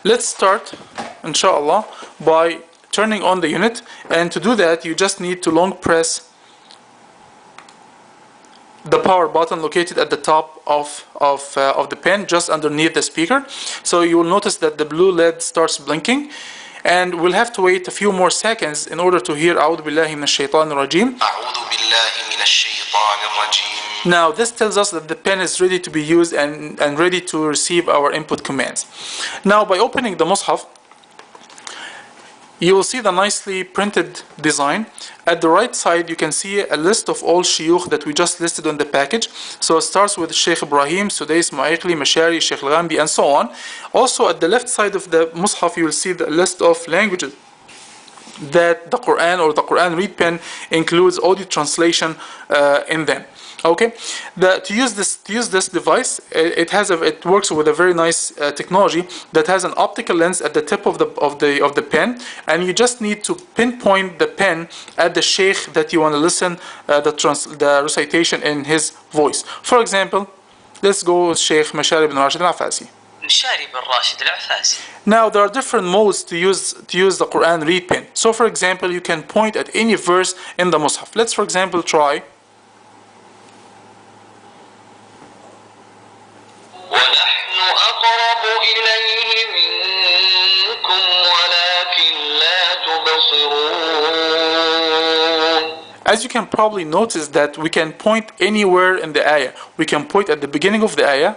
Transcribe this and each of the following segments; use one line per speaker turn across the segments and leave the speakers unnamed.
Let's start, inshallah, by turning on the unit, and to do that you just need to long press the power button located at the top of the pen, just underneath the speaker. So you will notice that the blue LED starts blinking, and we'll have to wait a few more seconds in order to hear أعوذ بالله من الشيطان الرجيم.
أعوذ بالله من الشيطان الرجيم.
Now this tells us that the pen is ready to be used and ready to receive our input commands. Now by opening the Mus'haf, you will see the nicely printed design. At the right side you can see a list of all shuyukh that we just listed on the package. So it starts with Sheikh Ibrahim, Sudais, Ma'ikli, Mashari, Sheikh Al-Ghamdi, and so on. Also at the left side of the Mus'haf you will see the list of languages that the Quran or the Quran read pen includes audio translation in them. Okay, to use this device, it works with a very nice technology that has an optical lens at the tip of the pen, and you just need to pinpoint the pen at the sheikh that you want to listen the recitation in his voice. For example, let's go with Sheikh Mashari ibn Rashid al-Afasi. Now there are different modes to use the Quran read pen. So for example, you can point at any verse in the Mus'haf. Let's for example try. As you can probably notice that we can point anywhere in the ayah. We can point at the beginning of the ayah,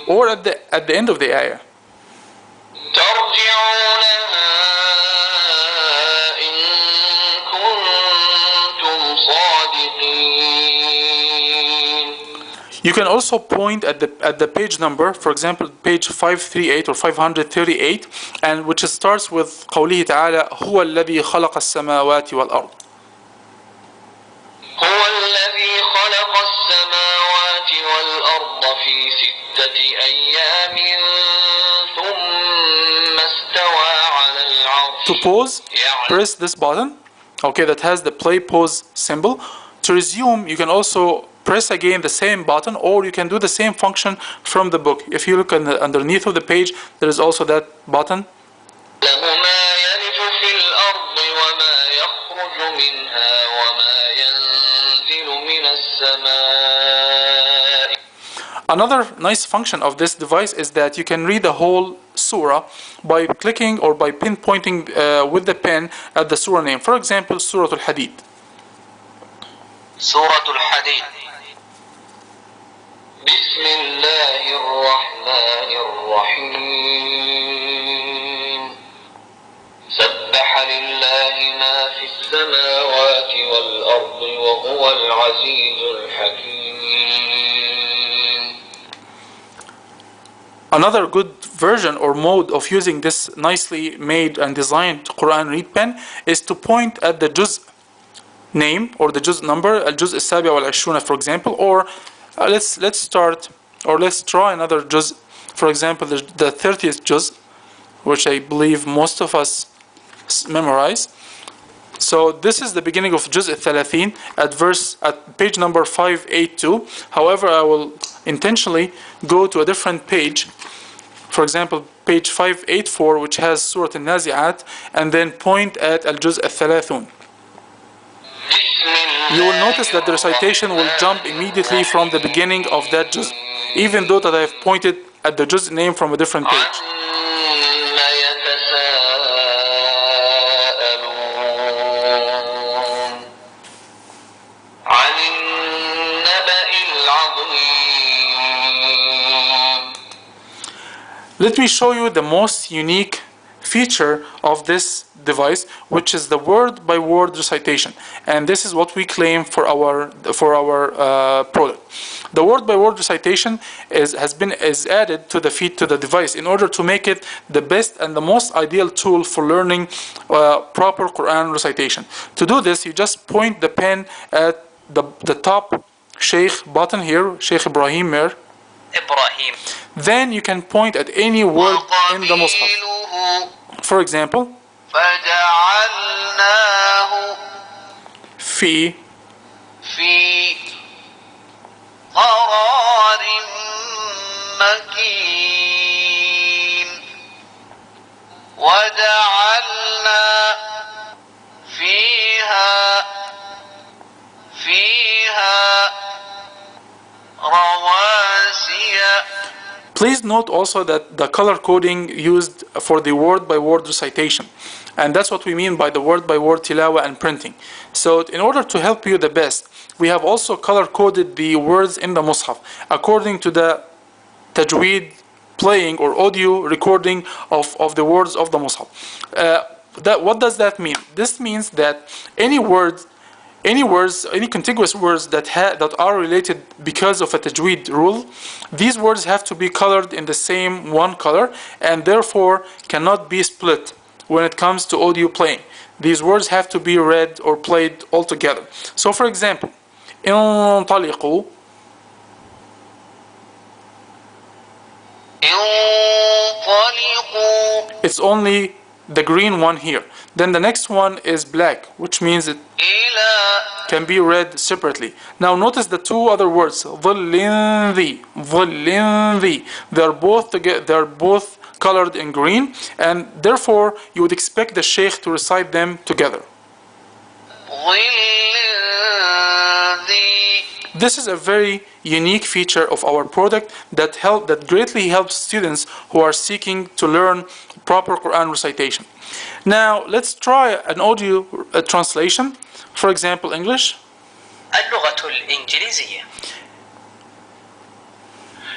or at the end of the ayah. You can also point at the page number, for example, page 538 or 538, and which starts with قوله تعالى هو الذي خلق السماوات والأرض.
هو الذي خلق السماوات والأرض في 6 أيام ثم استوى على العرش.
To pause, press this button, okay, that has the play pause symbol. To resume, you can also press again the same button, or you can do the same function from the book. If you look underneath of the page, there is also that button. Another nice function of this device is that you can read the whole surah by clicking or by pinpointing with the pen at the surah name. For example, Surah Al-Hadid.
Surah Al-Hadid. بسم الله الرحمن الرحيم سبح لله ما في السماوات والأرض وهو العزيز الحكيم.
Another good version or mode of using this nicely made and designed Quran read pen is to point at the juz name or the juz number, al-juz al-sabi' wal-ashruna, for example, or let's start, or let's try another juz. For example, the 30th juz, which I believe most of us memorize. So this is the beginning of juz al-thalathin at page number 582. However, I will intentionally go to a different page. For example, page 584, which has Surah Al-Nazi'at, and then point at al-juz al-thalathun. You will notice that the recitation will jump immediately from the beginning of that juz, even though that I have pointed at the juz name from a different page. Let me show you the most unique feature of this device, which is the word-by-word recitation, and this is what we claim for our product. The word-by-word recitation is added to the device in order to make it the best and the most ideal tool for learning proper Quran recitation. To do this, you just point the pen at the top Sheikh button here, Sheikh Ibrahim Mir. Then you can point at any word in the Mus'haf. For example, في
في قرار مكين وجعلنا فيها رواسي.
Please note also that the color coding used for the word-by-word recitation. And that's what we mean by the word-by-word tilawa and printing. So in order to help you the best, we have also color-coded the words in the mushaf according to the tajweed playing or audio recording of the words of the mushaf. What does that mean? This means that any contiguous words that are related because of a tajweed rule, these words have to be colored in the same one color and therefore cannot be split when it comes to audio playing. These words have to be read or played all together. So for example, انطلقوا, it's only the green one here. Then the next one is black, which means it can be read separately. Now notice the two other words, ظل ذي. They're both colored in green, and therefore you would expect the sheikh to recite them together. This is a very unique feature of our product that greatly helps students who are seeking to learn proper Quran recitation. Now let's try an audio translation. For example, English.
اللغة الإنجليزية.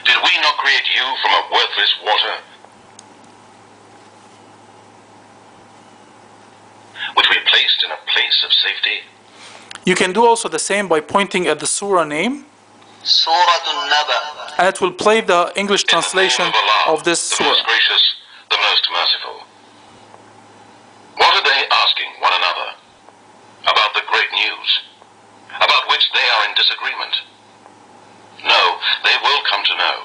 Did we not create you from a worthless water, which we placed in a place of safety?
You can do also the same by pointing at the surah name,
سورة النبأ.
and it will play the English translation of this
the
surah.
most gracious, the most merciful. What are they asking one another about the great news, about which they are in disagreement? No, they will come to know.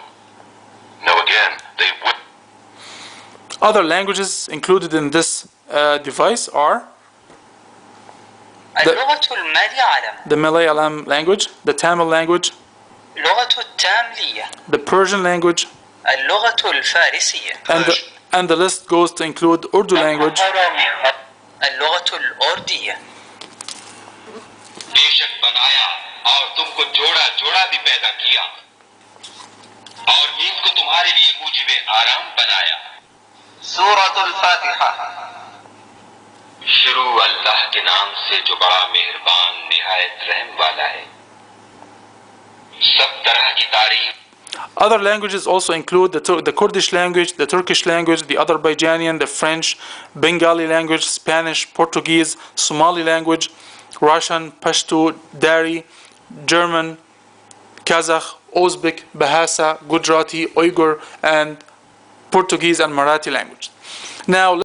No, again, they will.
Other languages included in this device are
اللغة المليعلم.
the Malayalam language, the Tamil language,
لغة التاملية.
the Persian language,
اللغة الفارسية.
and the list goes to include Urdu language.
اللغة الأردية.
बेशक बनाया और तुमको जोड़ा जोड़ा भी पैदा किया और नींद को तुम्हारे लिए मूजिबे आराम बनाया. सूरतुल फातिहा. शुरू अल्लाह के नाम से जो बड़ा मेहरबान निहायत रहम वाला है. सब तरह की तारीफ.
Other languages also include the Kurdish language, the Turkish language, the Azerbaijani, the French, Bengali language, Spanish, Portuguese, Somali language, Russian, Pashto, Dari, German, Kazakh, Uzbek, Bahasa, Gujarati, Uyghur, and Portuguese and Marathi language. Now